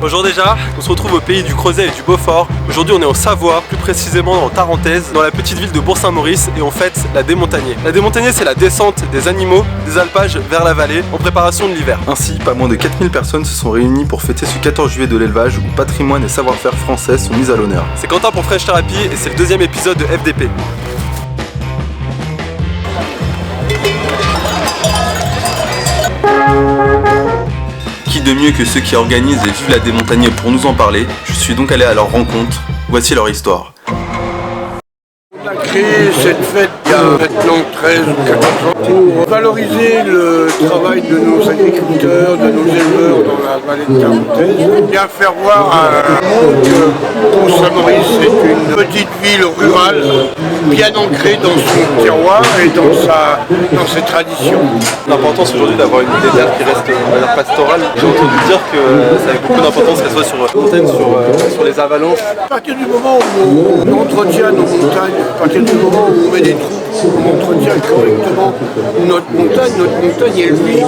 Bonjour déjà, on se retrouve au pays du Creuset et du Beaufort. Aujourd'hui on est en Savoie, plus précisément en Tarentaise, dans la petite ville de Bourg-Saint-Maurice et on fête la démontagnée. La démontagnée c'est la descente des animaux des alpages vers la vallée en préparation de l'hiver. Ainsi, pas moins de 4000 personnes se sont réunies pour fêter ce 14 juillet de l'élevage où patrimoine et savoir-faire français sont mis à l'honneur. C'est Quentin pour Fresh Therapy et c'est le deuxième épisode de FDP. Qui de mieux que ceux qui organisent et vivent la démontagnée pour nous en parler? Je suis donc allé à leur rencontre. Voici leur histoire. On a créé cette fête il y a maintenant 13 ou 14 ans pour valoriser le travail de nos agriculteurs, de nos éleveurs dans la vallée de Tarentaise, bien faire voir à un monde que Bourg-Saint-Maurice est une petite ville rurale bien ancrée dans son terroir et dans ses traditions. L'importance aujourd'hui d'avoir une idée terre qui reste pastorale. J'ai entendu dire que ça avait beaucoup d'importance qu'elle soit sur la montagne, sur les avalanches. À partir du moment où on entretient nos montagnes, à partir du moment où on met des troupeaux, on entretient correctement notre montagne elle vit.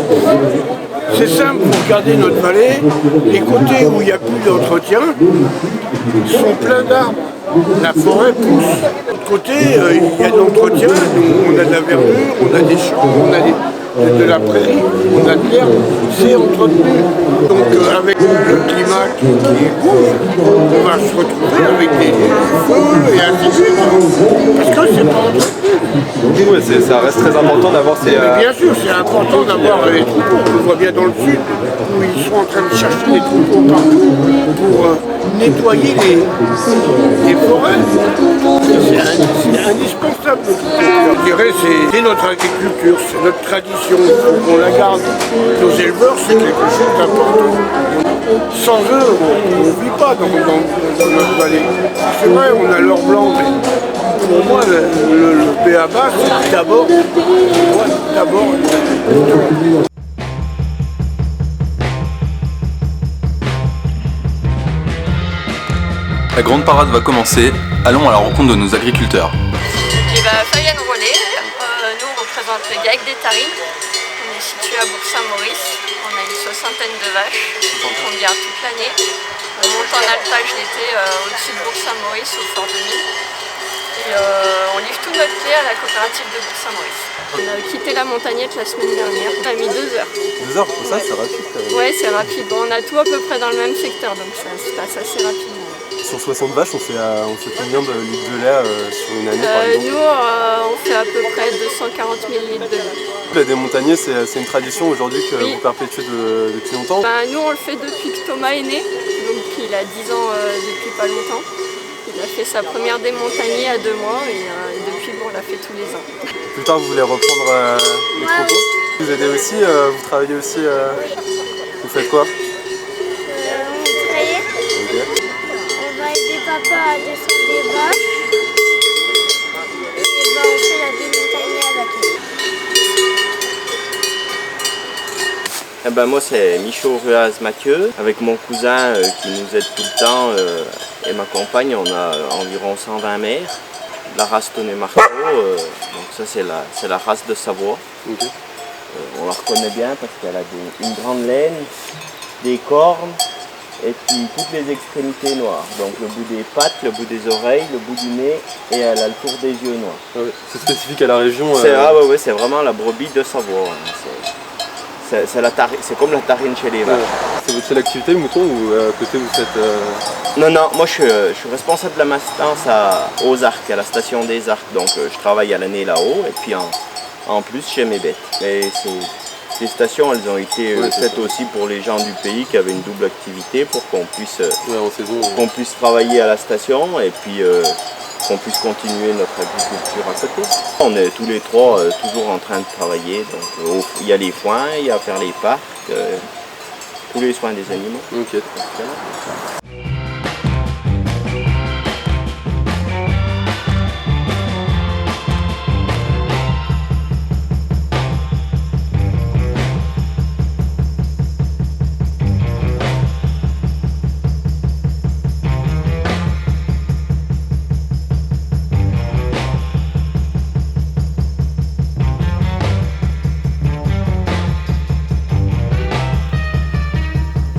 C'est simple, vous regardez notre vallée, les côtés où il n'y a plus d'entretien sont pleins d'arbres. La forêt pousse. De l'autre côté, il y a de l'entretien, on a de la verdure, on a des champs, on a de la prairie, on a de l'herbe, c'est entretenu. Donc avec le climat qui est rouge, on va se retrouver avec des feux et ainsi de suite. Parce que c'est pas entretenu. Oui, ça reste très important d'avoir ces... Mais bien sûr, c'est important d'avoir les troupeaux. On le voit bien dans le sud, où ils sont en train de chercher des troupeaux partout pour nettoyer les forêts. C'est indispensable. Je dirais c'est notre agriculture, c'est notre tradition. On la garde. Nos éleveurs, c'est quelque chose d'important. Sans eux, on ne vit pas dans notre vallée. C'est vrai, on a l'or blanc, mais pour moi, le b.a.-ba, c'est d'abord. La grande parade va commencer. Allons à la rencontre de nos agriculteurs. Et Fabienne Rollet, nous on représente le GAEC des Tarines. On est situé à Bourg-Saint-Maurice. On a une 60aine de vaches qu'on garde toute l'année. On monte en alpage l'été au-dessus de Bourg-Saint-Maurice au fort de Mille. Et on livre tout notre lait à la coopérative de Bourg-Saint-Maurice. On a quitté la montagnette la semaine dernière. On a mis 2 heures. 2 heures, ça c'est rapide quand même. Ouais, c'est rapide. Bon, on a tout à peu près dans le même secteur, donc ça se passe assez rapidement. Sur 60 vaches, on fait combien de litres de lait sur une année par exemple? Nous, on fait à peu près 240 000 litres de lait. La démontagnée, c'est une tradition aujourd'hui que vous perpétuez depuis longtemps. Nous, on le fait depuis que Thomas est né, donc il a 10 ans depuis pas longtemps. Il a fait sa première démontagnée à 2 mois et depuis, on l'a fait tous les ans. Plus tard, vous voulez reprendre les troupeaux? Vous aidez aussi, vous travaillez aussi, vous faites quoi? On travaille. Okay. On va aider papa à descendre des vaches. Et on fait la démontagnée avec lui. Moi c'est Michaud Ruaz Mathieu, avec mon cousin qui nous aide tout le temps et ma compagne, on a environ 120 mères. La race Tonnet Marteau, donc ça c'est la race de Savoie. Okay. On la reconnaît bien parce qu'elle a une grande laine, des cornes et puis toutes les extrémités noires. Donc le bout des pattes, le bout des oreilles, le bout du nez et elle a le tour des yeux noirs. Ah ouais, c'est spécifique à la région. C'est vraiment la brebis de Savoie. C'est comme la tarine chez les vaches. C'est votre seule activité le mouton ou à côté vous faites Non, moi je suis responsable de la maintenance aux Arcs, à la station des Arcs. Donc je travaille à l'année là-haut et puis en plus chez mes bêtes. Et les stations elles ont été faites aussi pour les gens du pays qui avaient une double activité pour qu'on puisse, qu'on puisse travailler à la station et puis qu'on puisse continuer notre agriculture à côté. On est tous les trois toujours en train de travailler, donc il y a les foins, il y a à faire les parcs, tous les soins des animaux. Okay.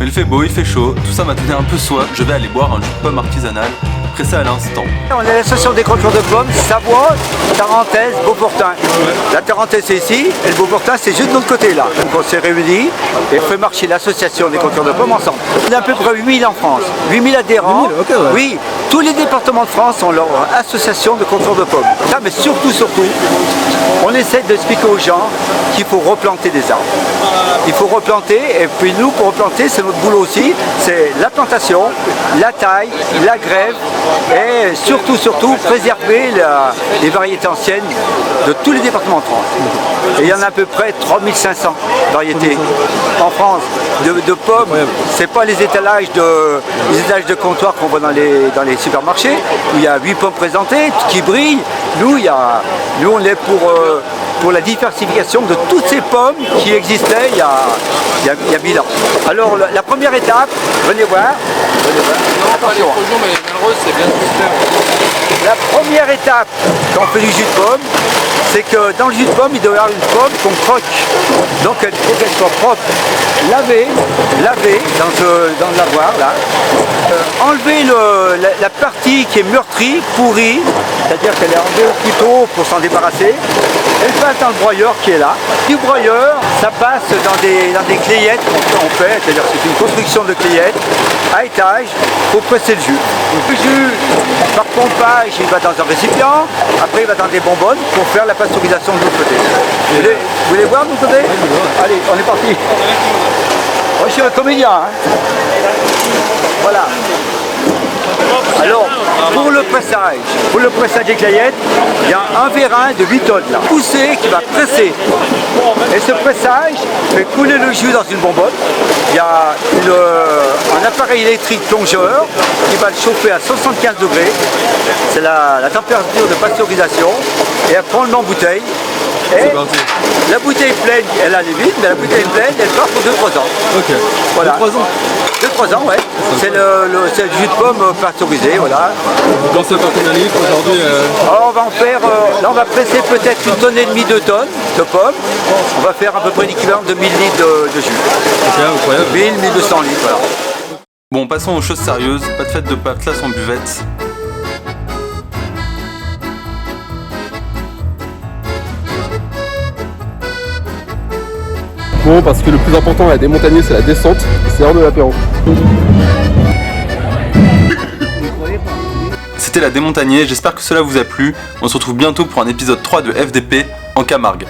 il fait beau, il fait chaud, tout ça m'a donné un peu soif. Je vais aller boire un jus de pomme artisanal, pressé à l'instant. On est l'association des croqueurs de pommes, Savoie, Tarentaise, Beauportin. La Tarentaise c'est ici, et le Beauportin c'est juste de l'autre côté là. Donc on s'est réunis et on fait marcher l'association des croqueurs de pommes ensemble. On est à peu près 8000 en France, 8000 adhérents. 8000, ok, ouais. Oui, tous les départements de France ont leur association de croqueurs de pommes. Ça, mais surtout, on essaie d'expliquer aux gens qu'il faut replanter des arbres. Il faut replanter, et puis nous, pour replanter, c'est notre boulot aussi, c'est la plantation, la taille, la grève, et surtout, préserver les variétés anciennes de tous les départements de France. Et il y en a à peu près 3500 variétés en France de pommes. C'est pas les étalages de comptoir qu'on voit dans les supermarchés, où il y a 8 pommes présentées, qui brillent. Nous, on est pour la diversification de toutes ces pommes qui existaient il y a 1000 ans. Alors la première étape, venez voir. Attention. La première étape quand on fait du jus de pomme, c'est que dans le jus de pomme, il doit y avoir une pomme qu'on croque. Donc il faut qu'elle soit propre, lavée dans le lavoir là. Enlever la partie qui est meurtrie, pourrie, c'est-à-dire qu'elle est enlevée au couteau pour s'en débarrasser. Elle passe dans le broyeur qui est là. Du broyeur, ça passe dans des clayettes qu'on fait, c'est-à-dire que c'est une construction de clayettes à étage pour presser le jus. Le jus, par pompage, il va dans un récipient, après il va dans des bonbonnes pour faire la pasteurisation de l'autre côté. Vous voulez voir de l'autre côté? Allez, on est parti. Moi je suis un comédien. Hein. Voilà. Alors, pour le pressage des clayettes, il y a un vérin de 8 tonnes là, poussé qui va presser. Et ce pressage fait couler le jus dans une bonbonne. Il y a un appareil électrique plongeur qui va le chauffer à 75 degrés. C'est la température de pasteurisation. Et après on le met en bouteille. Et la bouteille pleine, elle a les vides, mais la bouteille pleine, elle part pour 2-3 ans. Ok. Voilà. 2-3 ans 2-3 ans, ouais. C'est le jus de pomme pasteurisé, voilà. Dans ce combien de litres aujourd'hui Alors on va en faire, là on va presser peut-être 1,5 tonne, 2 tonnes de pommes. On va faire à peu près l'équivalent de 1000 litres de jus. Ok, incroyable. 1000-1200 litres, voilà. Bon, passons aux choses sérieuses, pas de fête de patelas en buvette. Bon, parce que le plus important à la démontagner, c'est la descente, c'est l'heure de l'apéro. C'était la démontagnée, j'espère que cela vous a plu. On se retrouve bientôt pour un épisode 3 de FDP en Camargue.